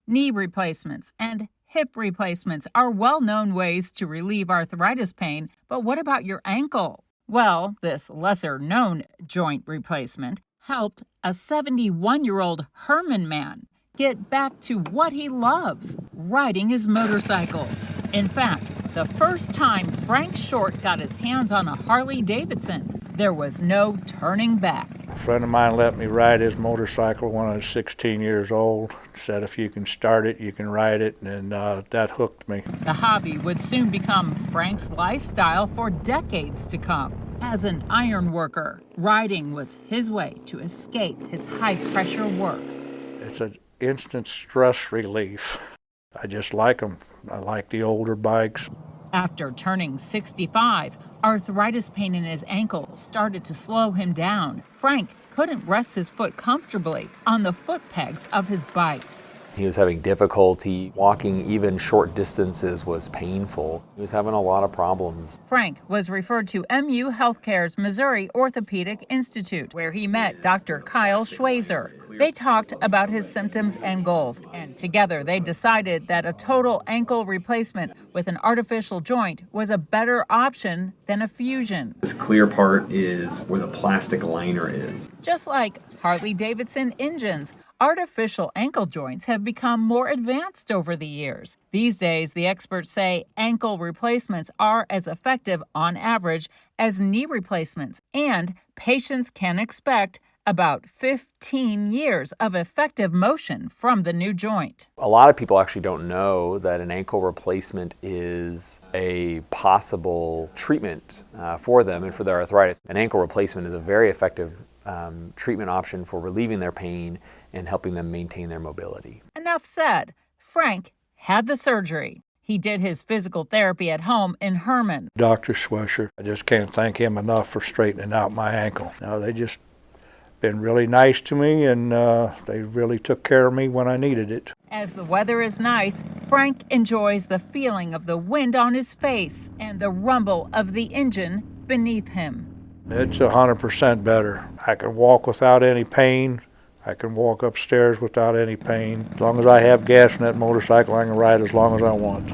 Knee replacements and hip replacements are well-known ways to relieve arthritis pain, but what about your ankle? Well, this lesser-known joint replacement helped a 71-year-old Hermann man get back to what he loves, riding his motorcycles. In fact, the first time Frank Short got his hands on a Harley Davidson, there was no turning back. A friend of mine let me ride his motorcycle when I was 16 years old. Said if you can start it, you can ride it, and that hooked me. The hobby would soon become Frank's lifestyle for decades to come. As an iron worker, riding was his way to escape his high-pressure work. It's an instant stress relief. I just like them. I like the older bikes. After turning 65, arthritis pain in his ankle started to slow him down. Frank couldn't rest his foot comfortably on the foot pegs of his bikes. He was having difficulty walking. Even short distances was painful. He was having a lot of problems. Frank was referred to MU Healthcare's Missouri Orthopedic Institute, where he met Dr. Kyle Schweser. They talked about his symptoms and goals, and together they decided that a total ankle replacement with an artificial joint was a better option than a fusion. This clear part is where the plastic liner is. Just like Harley-Davidson engines, artificial ankle joints have become more advanced over the years. These days, the experts say ankle replacements are as effective on average as knee replacements, and patients can expect about 15 years of effective motion from the new joint. A lot of people actually don't know that an ankle replacement is a possible treatment for them and for their arthritis. An ankle replacement is a very effective treatment option for relieving their pain and helping them maintain their mobility. Enough said. Frank had the surgery. He did his physical therapy at home in Hermann. Dr. Schweser, I just can't thank him enough for straightening out my ankle. Now, they just been really nice to me, and they really took care of me when I needed it. As the weather is nice, Frank enjoys the feeling of the wind on his face and the rumble of the engine beneath him. It's 100% better. I can walk without any pain. I can walk upstairs without any pain. As long as I have gas in that motorcycle, I can ride as long as I want.